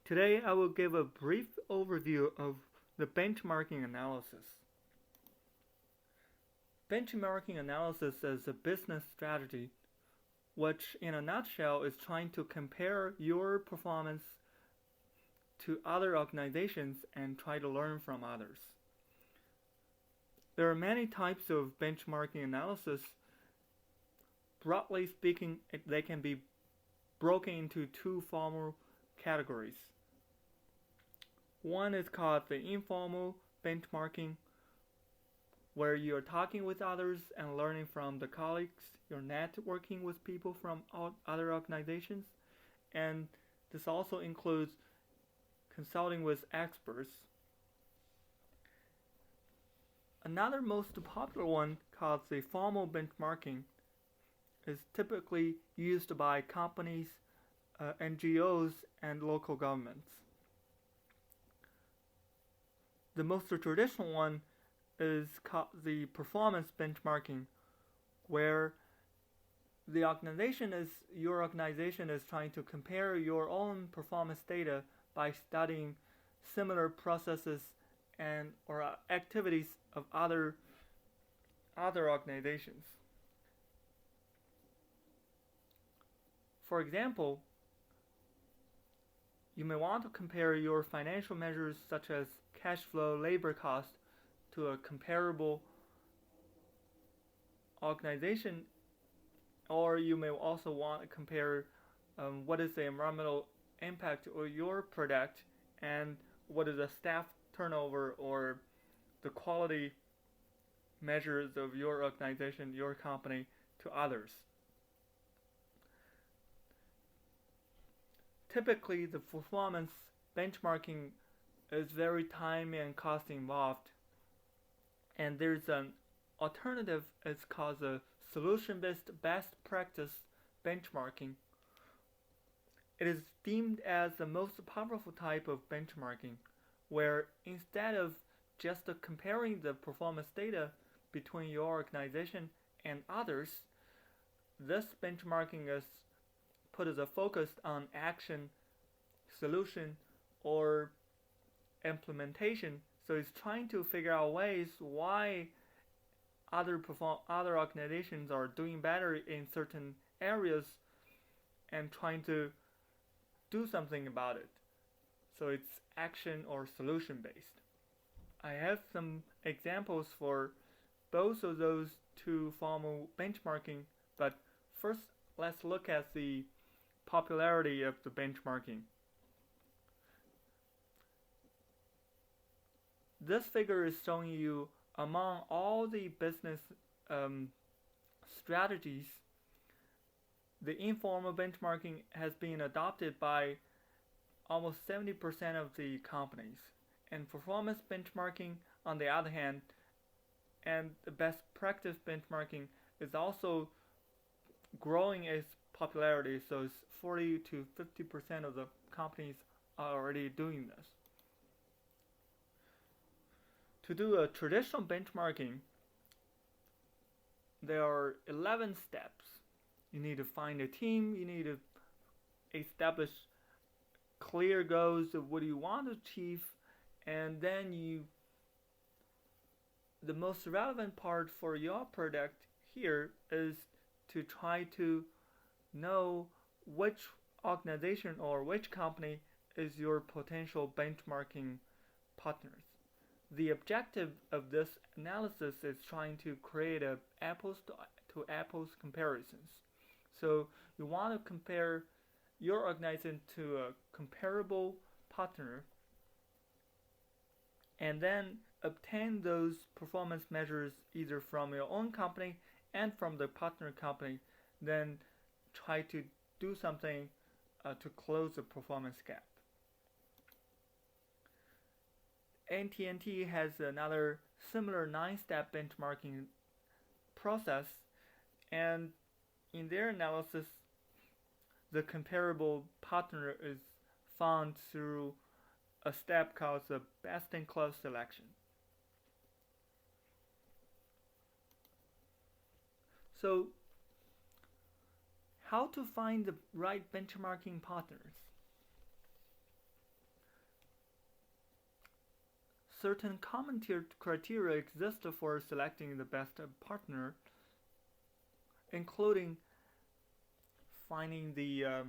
Today I will give a brief overview of the benchmarking analysis. Benchmarking analysis is a business strategy which in a nutshell is trying to compare your performance to other organizations and try to learn from others. There are many types of benchmarking analysis. Broadly speaking, they can be broken into two formal categories. One is called the informal benchmarking, where you're talking with others and learning from the colleagues, you're networking with people from other organizations, and this also includes consulting with experts. Another most popular one, called the formal benchmarking, is typically used by companies, NGOs, and local governments. The most traditional one is called the performance benchmarking, where your organization is trying to compare your own performance data by studying similar processes and or activities of other organizations. For example, you may want to compare your financial measures such as cash flow, labor cost to a comparable organization, or you may also want to compare what is the environmental impact of your product and what is the staff turnover or the quality measures of your organization, your company to others. Typically, the performance benchmarking is very time and cost involved, and there's an alternative. It's called the solution-based best practice benchmarking. It is deemed as the most powerful type of benchmarking, where instead of just comparing the performance data between your organization and others, this benchmarking is put as a focus on action, solution, or implementation. So it's trying to figure out ways why other organizations are doing better in certain areas and trying to do something about it. So it's action or solution based. I have some examples for both of those two formal benchmarking, but first let's look at the popularity of the benchmarking. This figure is showing you among all the business strategies, the informal benchmarking has been adopted by almost 70% of the companies. And performance benchmarking, on the other hand, and the best practice benchmarking is also growing its popularity, so it's 40 to 50% of the companies are already doing this. To do a traditional benchmarking, there are 11 steps. You need to find a team, you need to establish clear goals of what you want to achieve, and then the most relevant part for your product here is to try to know which organization or which company is your potential benchmarking partners. The objective of this analysis is trying to create a apples to apples comparisons. So you want to compare your organization to a comparable partner and then obtain those performance measures either from your own company and from the partner company, then try to do something to close the performance gap. AT&T has another similar 9-step benchmarking process, and in their analysis, the comparable partner is found through a step called the best-in-class selection. So, how to find the right benchmarking partners? certain common criteria exist for selecting the best partner, including finding the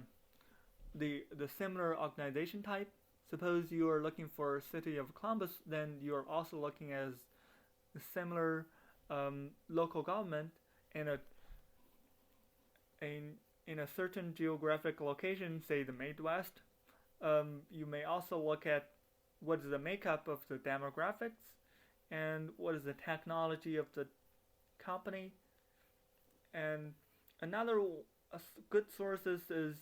similar organization type. Suppose you are looking for City of Columbus, then you are also looking at a similar local government in a certain geographic location, say the Midwest. You may also look at what is the makeup of the demographics and what is the technology of the company. And another good sources is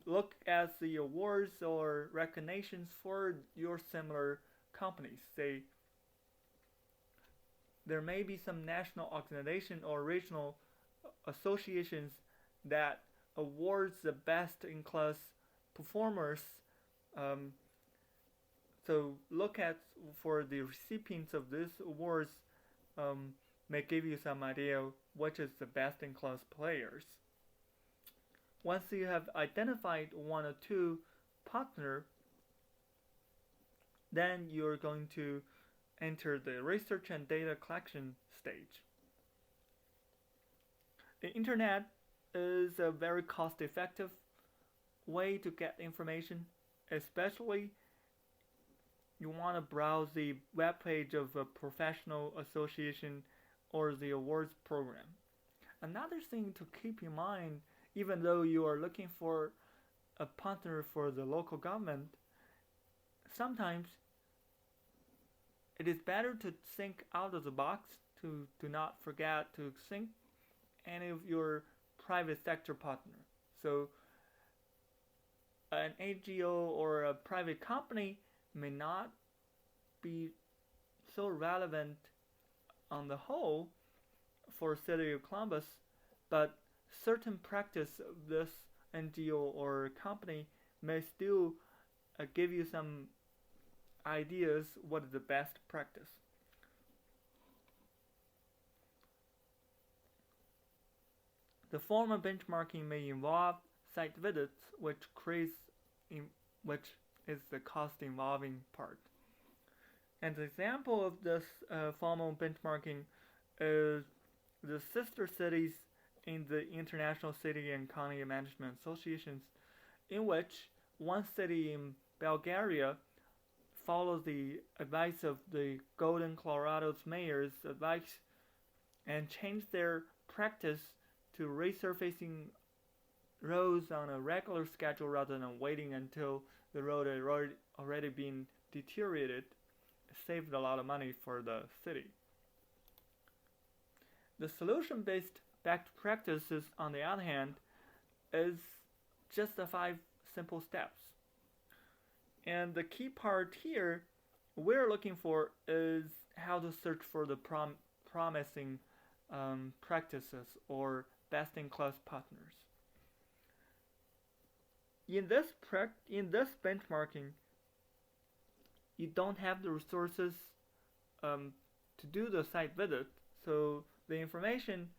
look at the awards or recognitions for your similar companies. Say there may be some national organization or regional associations that awards the best in class performers. So look at for the recipients of these awards may give you some idea which is the best in class players. Once you have identified one or two partner, then you're going to enter the research and data collection stage. The internet is a very cost-effective way to get information, especially you want to browse the web page of a professional association or the awards program. Another thing to keep in mind, even though you are looking for a partner for the local government, sometimes it is better to think out of the box, to do not forget to think any of your private sector partner. So an NGO or a private company may not be so relevant on the whole for City of Columbus, but certain practice of this NGO or company may still give you some ideas what is the best practice. The formal benchmarking may involve site visits, which is the cost-involving part. And the example of this formal benchmarking is the sister cities in the International City and County Management Associations, in which one city in Bulgaria follows the advice of the Golden Colorado's mayor's advice and changed their practice to resurfacing roads on a regular schedule rather than waiting until the road had already been deteriorated. It saved a lot of money for the city. The solution-based best practices, on the other hand, is just the 5 simple steps. And the key part here we're looking for is how to search for the promising practices or best-in-class partners. In this benchmarking, you don't have the resources to do the site visit, so the information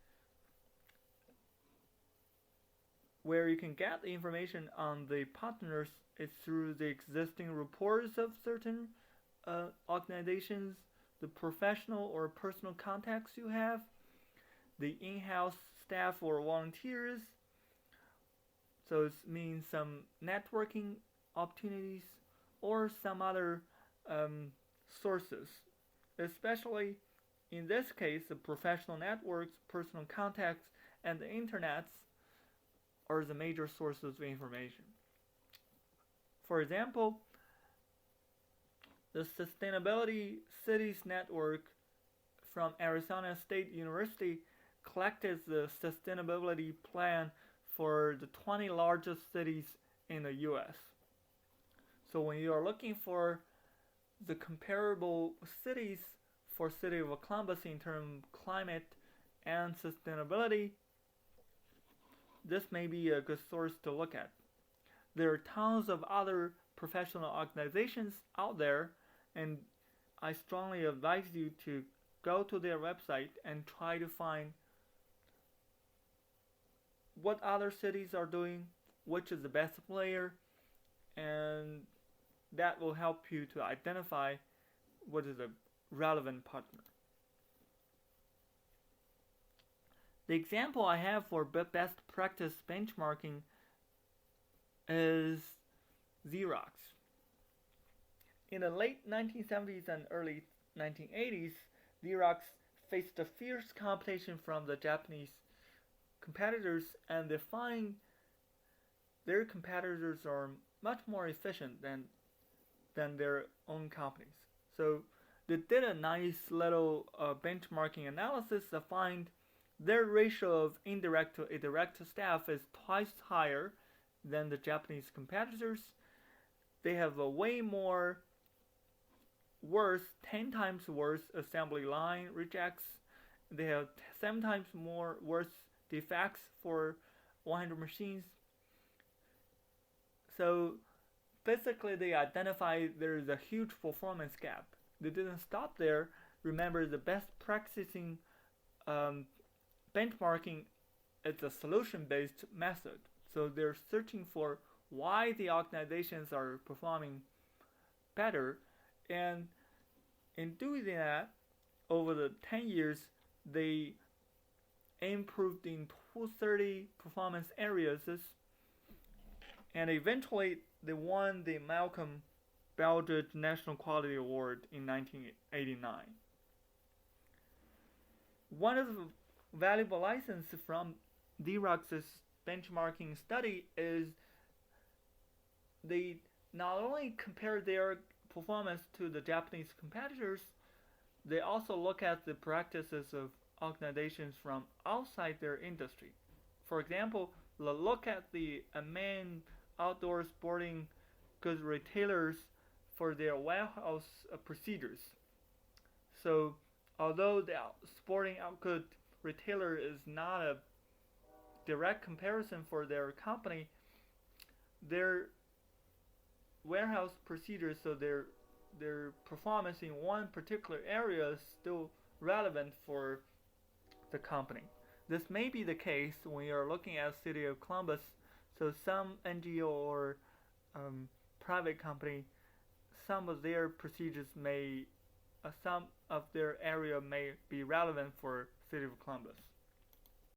where you can get the information on the partners is through the existing reports of certain organizations, the professional or personal contacts you have, the in-house staff or volunteers. So it means some networking opportunities or some other sources. Especially in this case, the professional networks, personal contacts, and the internets are the major sources of information. For example, the Sustainability Cities Network from Arizona State University collected the sustainability plan for the 20 largest cities in the US. So when you are looking for the comparable cities for City of Columbus in terms of climate and sustainability, this may be a good source to look at. There are tons of other professional organizations out there, and I strongly advise you to go to their website and try to find what other cities are doing, which is the best player, and that will help you to identify what is a relevant partner. The example I have for best practice benchmarking is Xerox. In the late 1970s and early 1980s, Xerox faced a fierce competition from the Japanese competitors, and they find their competitors are much more efficient than their own companies. So they did a nice little benchmarking analysis to find their ratio of indirect to direct staff is twice higher than the Japanese competitors. They have a way more worse, 10 times worse assembly line rejects. They have 7 times more worse defects for 100 machines. So basically they identified there is a huge performance gap. They didn't stop there. Remember, the best practicing benchmarking is a solution-based method. So they're searching for why the organizations are performing better, and in doing that, over the 10 years, they improved in 230 performance areas, and eventually they won the Malcolm Baldrige National Quality Award in 1989. One of the valuable lessons from Xerox's benchmarking study is they not only compare their performance to the Japanese competitors, they also look at the practices of organizations from outside their industry. For example, look at the main outdoor sporting goods retailers for their warehouse procedures. So, although the sporting outfit retailer is not a direct comparison for their company, their warehouse procedures, so their performance in one particular area is still relevant for the company. This may be the case when you're looking at the city of Columbus. So some NGO or private company, some of their procedures may, some of their area may be relevant for city of Columbus.